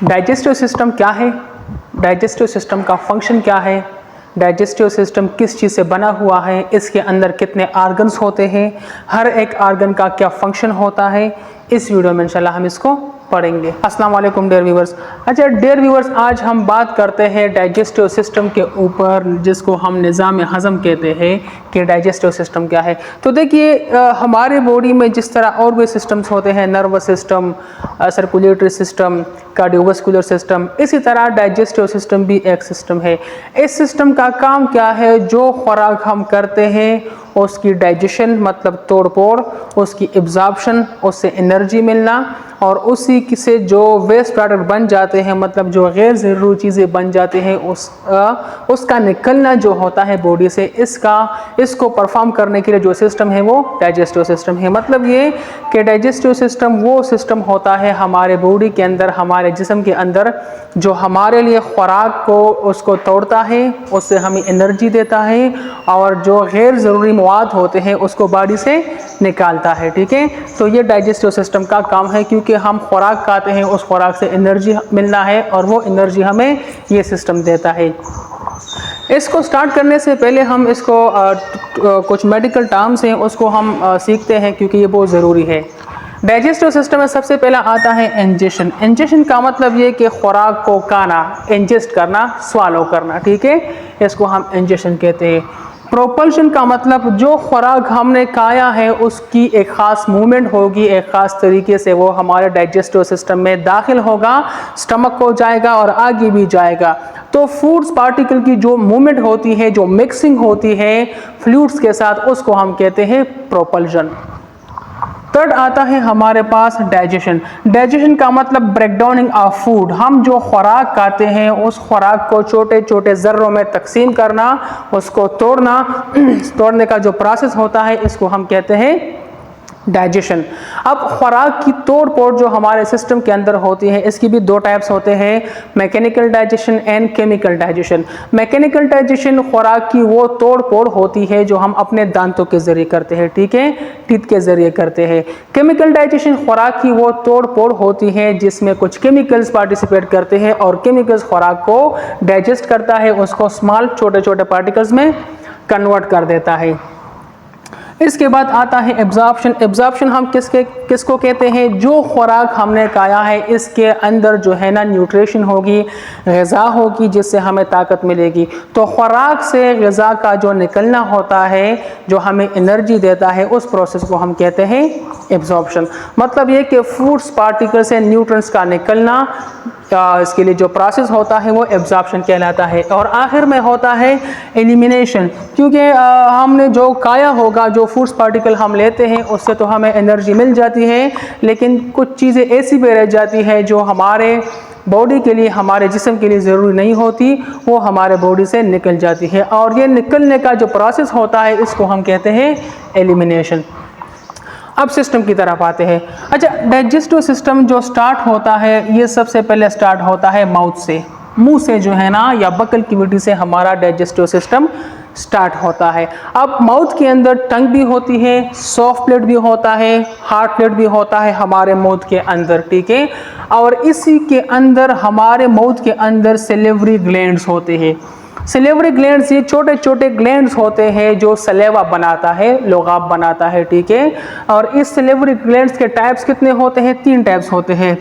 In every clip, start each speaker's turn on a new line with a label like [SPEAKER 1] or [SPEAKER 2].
[SPEAKER 1] Digestive system क्या है, digestive system का फंक्शन क्या है, डाइजेस्टिव सिस्टम किस चीज़ से बना हुआ है, इसके अंदर कितने आर्गन्स होते हैं, हर एक आर्गन का क्या फंक्शन होता है, इस वीडियो में इंशाल्लाह हम इसको पढ़ेंगे। अस्सलाम वालेकुम डियर व्यूवर्स। अच्छा डियर व्यूवर्स, आज हम बात करते हैं डाइजेस्टिव सिस्टम के ऊपर, जिसको हम निज़ाम हज़म कहते हैं कि डाइजेस्टिव सिस्टम क्या है। तो देखिए हमारे बॉडी में जिस तरह और भी सिस्टम्स होते हैं, nervous system, circulatory system, cardiovascular system, इसी तरह डाइजेस्टिव सिस्टम भी एक सिस्टम है। इस सिस्टम का काम क्या है, जो खुराक हम करते हैं उसकी डाइजेशन मतलब तोड़ फोड़, उसकी एब्जॉर्प्शन, उससे एनर्जी मिलना, और उसी से जो वेस्ट प्रोडक्ट बन जाते हैं मतलब जो गैर ज़रूरी चीज़ें बन जाते हैं उसका निकलना जो होता है बॉडी से, इसको परफॉर्म करने के लिए जो सिस्टम है वो डाइजेस्टिव सिस्टम है। मतलब ये कि डाइजेस्टिव सिस्टम वो सिस्टम होता है हमारे बॉडी के अंदर, हमारे जिस्म के अंदर, जो हमारे लिए खुराक को उसको तोड़ता है, उससे हमें एनर्जी देता है, और जो गैर ज़रूरी मवाद होते हैं उसको बॉडी से निकालता है। ठीक है, तो ये डाइजेस्टिव सिस्टम का काम है, क्योंकि हम खुराक खाते हैं, उस खुराक से एनर्जी मिलना है और वो एनर्जी हमें ये सिस्टम देता है। इसको स्टार्ट करने से पहले हम इसको कुछ मेडिकल टर्म्स हैं उसको हम सीखते हैं, क्योंकि ये बहुत ज़रूरी है। डाइजेस्टिव सिस्टम में सबसे पहला आता है इंजेशन। इंजेशन का मतलब ये कि खुराक को खाना, इंजेस्ट करना, स्वालो करना। ठीक है, इसको हम इंजेशन कहते हैं। प्रोपल्शन का मतलब जो खुराक हमने खाया है उसकी एक ख़ास मूवमेंट होगी, एक ख़ास तरीके से वो हमारे डाइजेस्टिव सिस्टम में दाखिल होगा, स्टमक को जाएगा और आगे भी जाएगा। तो फूड्स पार्टिकल की जो मूवमेंट होती है, जो मिक्सिंग होती है फ्लूइड्स के साथ, उसको हम कहते हैं प्रोपल्शन। थर्ड आता है हमारे पास डाइजेशन। डाइजेशन का मतलब ब्रेकडाउनिंग ऑफ फूड। हम जो खुराक खाते हैं उस खुराक को छोटे छोटे ज़र्रों में तकसीम करना, उसको तोड़ना, तोड़ने का जो प्रोसेस होता है इसको हम कहते हैं डाइजेशन। अब खुराक की तोड़ फोड़ जो हमारे सिस्टम के अंदर होती है, इसकी भी दो टाइप्स होते हैं, mechanical digestion and chemical digestion. Mechanical digestion खुराक की वो तोड़ फोड़ होती है जो हम अपने दांतों के जरिए करते हैं, ठीक है, टीथ के जरिए करते हैं। केमिकल डाइजेशन खुराक की वो तोड़ फोड़ होती है जिसमें कुछ केमिकल्स पार्टिसिपेट करते हैं, और केमिकल्स खुराक को डाइजेस्ट करता है, उसको स्मॉल छोटे छोटे पार्टिकल्स में कन्वर्ट कर देता है। इसके बाद आता है एब्जॉर्प्शन। एब्जॉर्प्शन हम किसको कहते हैं, जो खुराक हमने खाया है इसके अंदर जो है ना न्यूट्रिशन होगी, ग़िज़ा होगी, जिससे हमें ताकत मिलेगी। तो खुराक से ग़िज़ा का जो निकलना होता है, जो हमें एनर्जी देता है, उस प्रोसेस को हम कहते हैं एब्जॉर्प्शन। मतलब ये कि फूड्स पार्टिकल से न्यूट्रिएंट्स का निकलना, इसके लिए जो प्रोसेस होता है वो एब्जॉर्प्शन कहलाता है। और आखिर में होता है एलिमिनेशन, क्योंकि हमने जो खाया होगा, जो फूड्स पार्टिकल हम लेते हैं उससे तो हमें एनर्जी मिल जाती है, लेकिन कुछ चीज़ें ऐसी भी रह जाती है जो हमारे बॉडी के लिए, हमारे जिस्म के लिए ज़रूरी नहीं होती, वो हमारे बॉडी से निकल जाती है, और ये निकलने का जो प्रोसेस होता है इसको हम कहते हैं एलिमिनेशन। अब सिस्टम की तरफ आते हैं। अच्छा, डाइजेस्टिव सिस्टम जो स्टार्ट होता है, ये सबसे पहले स्टार्ट होता है माउथ से, मुंह से जो है ना, या बकल कैविटी से हमारा डाइजेस्टिव सिस्टम स्टार्ट होता है। अब माउथ के अंदर टंग भी होती है, सॉफ्ट प्लेट भी होता है, हार्ड प्लेट भी होता है हमारे माउथ के अंदर, ठीक है। और इसी के अंदर, हमारे माउथ के अंदर सलेवरी ग्लैंड्स होते हैं। सलेवरी ग्लैंड्स ये छोटे छोटे ग्लैंड्स होते हैं जो सलेवा बनाता है, लुगाब बनाता है, ठीक है। और इस सलेवरी ग्लैंड्स के टाइप्स कितने होते हैं, 3 टाइप्स होते हैं।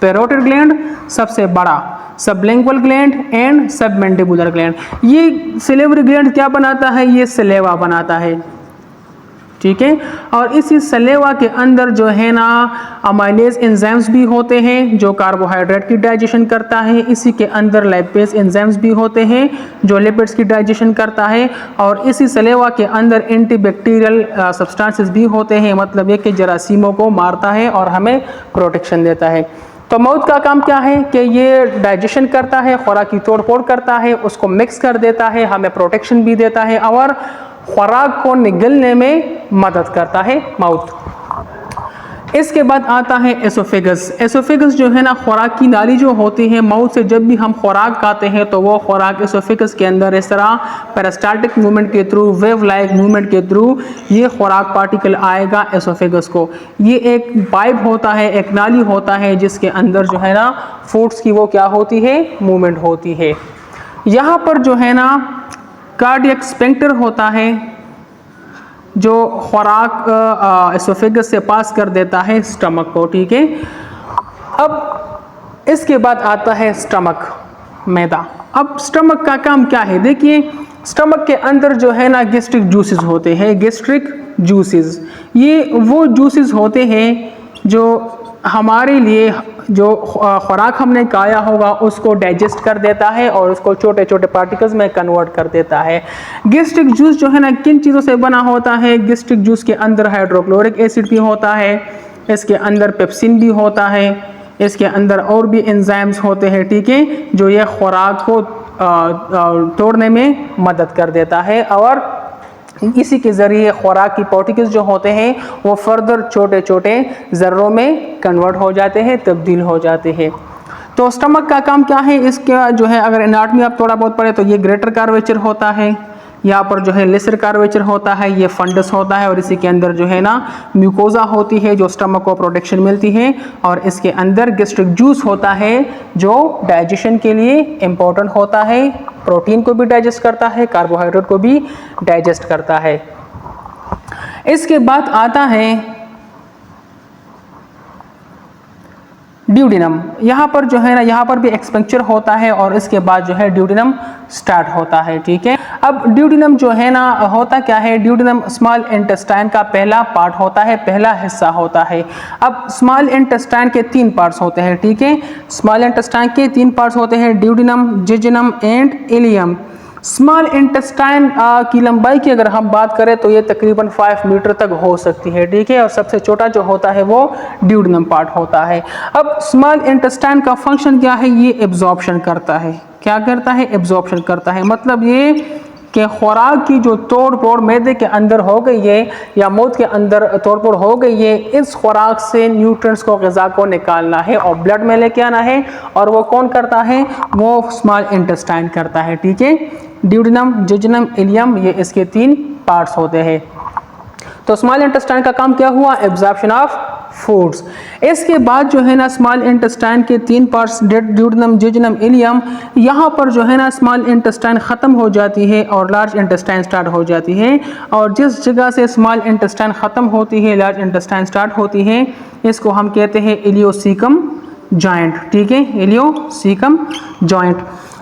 [SPEAKER 1] पैरोटिड ग्लैंड सबसे बड़ा, sublingual gland and submandibular gland. ये सलेवरी ग्लैंड क्या बनाता है, ये सलेवा बनाता है, ठीक है। और इसी सलेवा के अंदर जो है ना अमाइलेज एंजाइम्स भी होते हैं जो कार्बोहाइड्रेट की डाइजेशन करता है। इसी के अंदर लाइपेज एंजाइम्स भी होते हैं जो लिपिड्स की डाइजेशन करता है। और इसी सलेवा के अंदर एंटीबैक्टीरियल सब्सटेंसेस भी होते हैं, मतलब ये कि जरासीमों को मारता है और हमें प्रोटेक्शन देता है। तो माउथ का काम क्या है कि ये डाइजेशन करता है, खुराक की तोड़ फोड़ करता है, उसको मिक्स कर देता है, हमें प्रोटेक्शन भी देता है, और खुराक को निगलने में मदद करता है माउथ। इसके बाद आता है एसोफेगस। एसोफेगस जो है ना, खुराक की नाली जो होती है, माउथ से जब भी हम खुराक खाते हैं तो वो खुराक एसोफेगस के अंदर इस तरह पेरिस्टाल्टिक मूवमेंट के थ्रू, वेव लाइक मूवमेंट के थ्रू ये खुराक पार्टिकल आएगा एसोफेगस को। ये एक पाइप होता है, एक नाली होता है जिसके अंदर जो है ना फूड्स की वो क्या होती है, मूवमेंट होती है। यहाँ पर जो है ना कार्डियक स्फिंक्टर होता है जो खुराक एसोफेगस से पास कर देता है स्टमक को, ठीक है। अब इसके बाद आता है स्टमक, मैदा। अब स्टमक का काम क्या है, देखिए स्टमक के अंदर जो है ना गैस्ट्रिक जूसेस होते हैं। गैस्ट्रिक जूसेस ये वो जूसेस होते हैं जो हमारे लिए जो खुराक हमने खाया होगा उसको डाइजेस्ट कर देता है और उसको छोटे छोटे पार्टिकल्स में कन्वर्ट कर देता है। गैस्ट्रिक जूस जो है ना किन चीज़ों से बना होता है, गैस्ट्रिक जूस के अंदर हाइड्रोक्लोरिक एसिड भी होता है, इसके अंदर पेप्सिन भी होता है, इसके अंदर और भी एंजाइम्स होते हैं, ठीक है, जो ये खुराक को तोड़ने में मदद कर देता है और इसी के ज़रिए खुराक की पार्टिकल्स जो होते हैं वो फर्दर छोटे छोटे ज़र्रों में कन्वर्ट हो जाते हैं, तब्दील हो जाते हैं। तो स्टमक का काम क्या है, इसका जो है अगर एनाटॉमी आप थोड़ा बहुत पढ़े तो ये ग्रेटर कर्वेचर होता है, यहाँ पर जो है लेसर कर्वेचर होता है, ये फंडस होता है और इसी के अंदर जो है ना म्यूकोजा होती है जो स्टमक को प्रोटेक्शन मिलती है और इसके अंदर गैस्ट्रिक जूस होता है जो डाइजेशन के लिए इम्पोर्टेंट होता है, प्रोटीन को भी डाइजेस्ट करता है, कार्बोहाइड्रेट को भी डाइजेस्ट करता है। इसके बाद आता है ड्यूडेनम। यहाँ पर जो है ना, यहाँ पर भी एक्सपेंचर होता है और इसके बाद जो है ड्यूडेनम स्टार्ट होता है, ठीक है। अब ड्यूडेनम जो है ना होता क्या है, ड्यूडेनम स्मॉल इंटेस्टाइन का पहला पार्ट होता है, पहला हिस्सा होता है। अब स्मॉल इंटेस्टाइन के 3 पार्ट्स होते हैं, ठीक है। स्मॉल इंटेस्टाइन के 3 पार्ट्स होते हैं, duodenum, jejunum and ileum. Small intestine की लंबाई की अगर हम बात करें तो ये तकरीबन 5 मीटर तक हो सकती है, ठीक है, और सबसे छोटा जो होता है वो ड्यूडेनम पार्ट होता है। अब स्मॉल इंटेस्टाइन का फंक्शन क्या है, ये एब्जॉर्प्शन करता है। क्या करता है, एब्जॉर्प्शन करता है। मतलब ये कि खुराक की जो तोड़ फोड़ मैदे के अंदर हो गई है या मौत के अंदर तोड़ फोड़ हो गई है, इस खुराक से न्यूट्रिएंट्स को, ग़िज़ा को निकालना है और ब्लड में लेके आना है, और वो कौन करता है, वो स्मॉल इंटेस्टाइन करता है, ठीक है। ड्यूडेनम, जेजुनम, इलियम ये इसके 3 पार्ट्स होते हैं। तो स्मॉल इंटेस्टाइन का काम क्या हुआ, एब्जॉर्प्शन ऑफ फूड्स। इसके बाद जो है ना स्मॉल इंटेस्टाइन के 3 पार्ट्स, ड्यूडेनम, जेजुनम, इलियम, यहाँ पर जो है ना स्मॉल इंटेस्टाइन ख़त्म हो जाती है और लार्ज इंटेस्टाइन स्टार्ट हो जाती है। और जिस जगह से स्मॉल इंटेस्टाइन ख़त्म होती है, लार्ज इंटेस्टाइन स्टार्ट होती है, इसको हम कहते हैं इलियोसीकम जॉइंट, ठीक है, इलियोसीकम जॉइंट।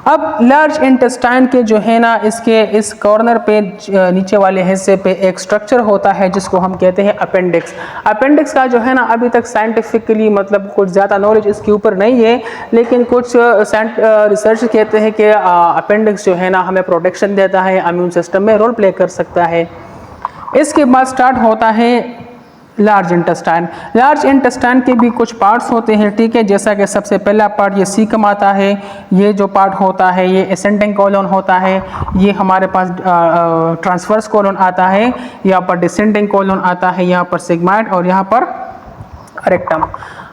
[SPEAKER 1] अब लार्ज इंटेस्टाइन के जो है ना इसके इस कॉर्नर पे नीचे वाले हिस्से पे एक स्ट्रक्चर होता है जिसको हम कहते हैं अपेंडिक्स। अपेंडिक्स का जो है ना अभी तक साइंटिफिकली मतलब कुछ ज़्यादा नॉलेज इसके ऊपर नहीं है, लेकिन कुछ रिसर्च कहते हैं कि अपेंडिक्स जो है ना हमें प्रोटेक्शन देता है, इम्यून सिस्टम में रोल प्ले कर सकता है। इसके बाद स्टार्ट होता है लार्ज इंटेस्टाइन। लार्ज इंटेस्टाइन के भी कुछ पार्ट्स होते हैं, ठीक है, जैसा कि सबसे पहला पार्ट ये सीकम आता है। ये जो पार्ट होता है ये असेंडिंग कोलन होता है। ये हमारे पास ट्रांसवर्स कोलन आता है, यहाँ पर डिसेंडिंग कोलन आता है, यहाँ पर सिग्माइड और यहाँ पर रेक्टम।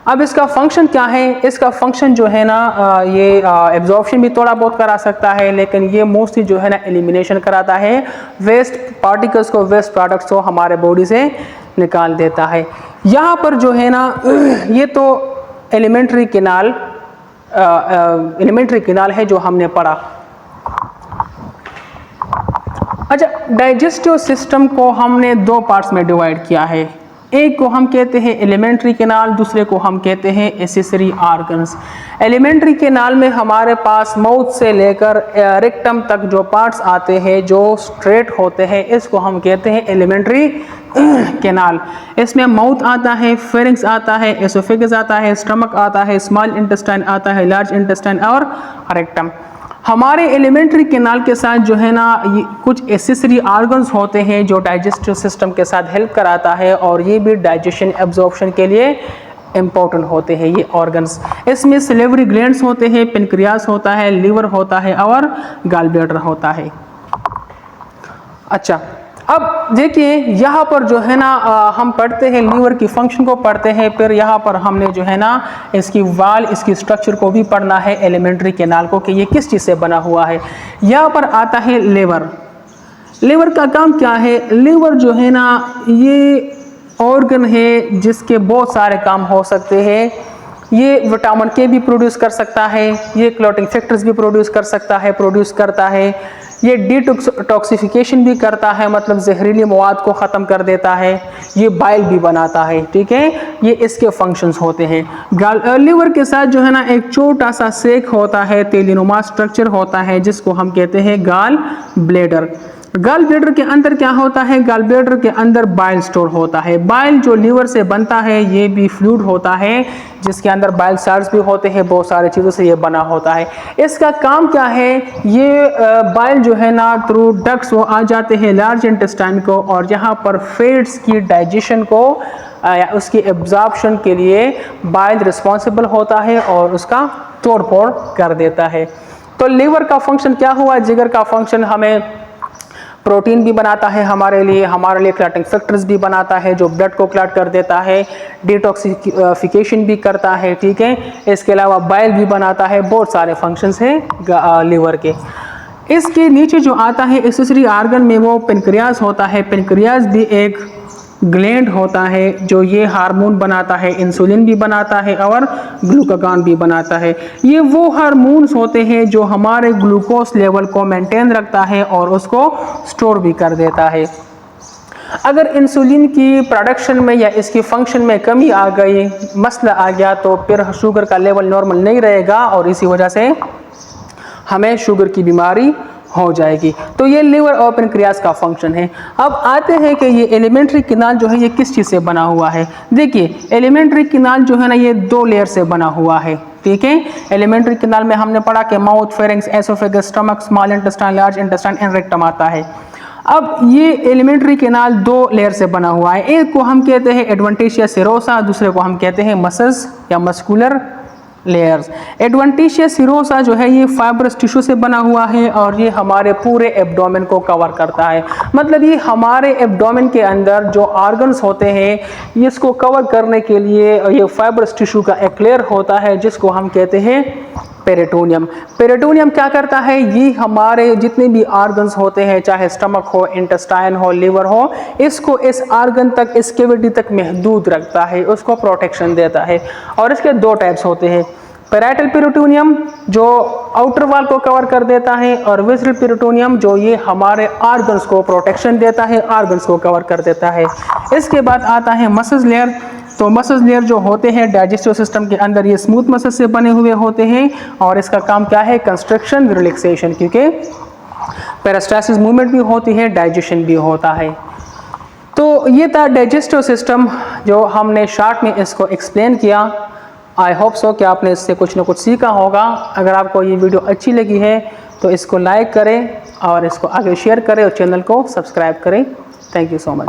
[SPEAKER 1] अब इसका फंक्शन क्या है, इसका फंक्शन जो है ना ये एब्जॉर्प्शन भी थोड़ा बहुत करा सकता है, लेकिन ये मोस्टली जो है ना एलिमिनेशन कराता है, वेस्ट पार्टिकल्स को, वेस्ट प्रोडक्ट्स को हमारे बॉडी से निकाल देता है। यहाँ पर जो है ना ये तो एलिमेंट्री किनाल है जो हमने पढ़ा। अच्छा, डाइजेस्टिव सिस्टम को हमने 2 पार्ट्स में डिवाइड किया है। एक को हम कहते हैं एलिमेंट्री कैनाल, दूसरे को हम कहते हैं एक्सेसरी ऑर्गन्स। एलिमेंट्री कैनाल में हमारे पास माउथ से लेकर रेक्टम तक जो पार्ट्स आते हैं जो स्ट्रेट होते हैं, इसको हम कहते हैं एलिमेंट्री कैनाल। इसमें माउथ आता है, फेरिंक्स आता है, एसोफेगस आता है, स्टमक आता है, स्मॉल इंटेस्टाइन आता है, लार्ज इंटेस्टाइन और रेक्टम। हमारे एलिमेंट्री कैनाल के साथ जो है ना ये कुछ एक्सेसरी ऑर्गन्स होते हैं जो डाइजेस्टिव सिस्टम के साथ हेल्प कराता है, और ये भी डाइजेशन एब्जॉर्प्शन के लिए इम्पोर्टेंट होते हैं ये ऑर्गन्स। इसमें सिलेवरी ग्लैंड्स होते हैं, पेनक्रियास होता है, लीवर होता है और गॉल ब्लैडर होता है। अच्छा, अब देखिए यहाँ पर जो है ना हम पढ़ते हैं लीवर की फंक्शन को पढ़ते हैं, फिर यहाँ पर हमने जो है ना इसकी वाल, इसकी स्ट्रक्चर को भी पढ़ना है, एलिमेंट्री कैनाल को, कि ये किस चीज़ से बना हुआ है। यहाँ पर आता है लीवर। लीवर का काम क्या है? लीवर जो है ना ये ऑर्गन है जिसके बहुत सारे काम हो सकते हैं। ये विटामिन के भी प्रोड्यूस कर सकता है, ये क्लॉटिंग फैक्टर्स भी प्रोड्यूस करता है, ये डिटॉक्सिफिकेशन भी करता है, मतलब जहरीली मवाद को ख़त्म कर देता है, ये बाइल भी बनाता है, ठीक है। ये इसके फंक्शंस होते हैं। लीवर के साथ जो है ना एक छोटा सा सेक होता है, तेलीनुमा स्ट्रक्चर होता है, जिसको हम कहते हैं गॉल ब्लैडर। गॉल ब्लैडर के अंदर क्या होता है? गॉल ब्लैडर के अंदर बाइल स्टोर होता है। बाइल जो लीवर से बनता है ये भी फ्लूइड होता है, जिसके अंदर बाइल साल्ट्स भी होते हैं, बहुत सारी चीज़ों से ये बना होता है। इसका काम क्या है? ये बाइल जो है ना थ्रू डक्ट्स वो आ जाते हैं लार्ज इंटेस्टाइन को, और यहाँ पर फैट्स की डाइजेशन को या उसकी एब्जॉर्प्शन के लिए बाइल रिस्पॉन्सिबल होता है और उसका तोड़ फोड़ कर देता है। तो लीवर का फंक्शन क्या हुआ? जिगर का फंक्शन हमें प्रोटीन भी बनाता है हमारे लिए क्लॉटिंग फैक्टर्स भी बनाता है जो ब्लड को क्लॉट कर देता है, डिटॉक्सिफिकेशन भी करता है, ठीक है। इसके अलावा बाइल भी बनाता है, बहुत सारे फंक्शंस हैं लीवर के। इसके नीचे जो आता है एक्सेसरी आर्गन में वो पेनक्रियाज होता है। पेनक्रियाज भी एक ग्लैंड होता है जो ये हार्मोन बनाता है, इंसुलिन भी बनाता है और ग्लूकागॉन भी बनाता है। ये वो हार्मोन्स होते हैं जो हमारे ग्लूकोज लेवल को मेंटेन रखता है और उसको स्टोर भी कर देता है। अगर इंसुलिन की प्रोडक्शन में या इसकी फंक्शन में कमी आ गई, मसला आ गया, तो फिर शुगर का लेवल नॉर्मल नहीं रहेगा और इसी वजह से हमें शुगर की बीमारी हो जाएगी। तो ये लीवर और पेनक्रियाज का फंक्शन है। अब आते हैं कि ये एलिमेंट्री कैनाल जो है ये किस चीज़ से बना हुआ है। देखिए एलिमेंट्री कैनाल जो है ना ये 2 लेयर से बना हुआ है, ठीक है। एलिमेंट्री कैनाल में हमने पढ़ा कि mouth, pharynx, oesophagus, stomach, small intestine, large intestine and rectum आता है। अब ये एलिमेंट्री कैनाल 2 लेयर से बना हुआ है। एक को हम कहते हैं एडवेंटिशिया सेरोसा, दूसरे को हम कहते हैं मसल्स या मस्कुलर लेयर्स। एडवेंटिशिया सेरोसा जो है ये फाइब्रस टिश्यू से बना हुआ है और ये हमारे पूरे एब्डोमेन को कवर करता है। मतलब ये हमारे एब्डोमेन के अंदर जो ऑर्गन्स होते हैं इसको कवर करने के लिए ये फाइब्रस टिश्यू का एक लेयर होता है जिसको हम कहते हैं पेरिटोनियम। पेरिटोनियम क्या करता है? ये हमारे जितने भी ऑर्गन्स होते हैं, चाहे स्टमक हो, इंटेस्टाइन हो, लीवर हो, इसको इस ऑर्गन तक, इस कैविटी तक महदूद रखता है, उसको प्रोटेक्शन देता है। और इसके 2 टाइप्स होते हैं, पैराइटल पेरिटोनियम जो आउटर वॉल को कवर कर देता है और विसरल पेरिटोनियम जो ये हमारे ऑर्गन्स को प्रोटेक्शन देता है, ऑर्गन्स को कवर कर देता है। इसके बाद आता है मसल्स लेयर। तो मसल्स लेयर जो होते हैं डाइजेस्टिव सिस्टम के अंदर ये स्मूथ मसल से बने हुए होते हैं और इसका काम क्या है? कंस्ट्रक्शन, रिलैक्सेशन, क्योंकि पेरिस्टालसिस मूवमेंट भी होती है, डाइजेशन भी होता है। तो ये था डाइजेस्टिव सिस्टम जो हमने शॉर्ट में इसको एक्सप्लेन किया। आई होप सो कि आपने इससे कुछ ना कुछ सीखा होगा। अगर आपको ये वीडियो अच्छी लगी है तो इसको लाइक करें और इसको आगे शेयर करें और चैनल को सब्सक्राइब करें। Thank you so much.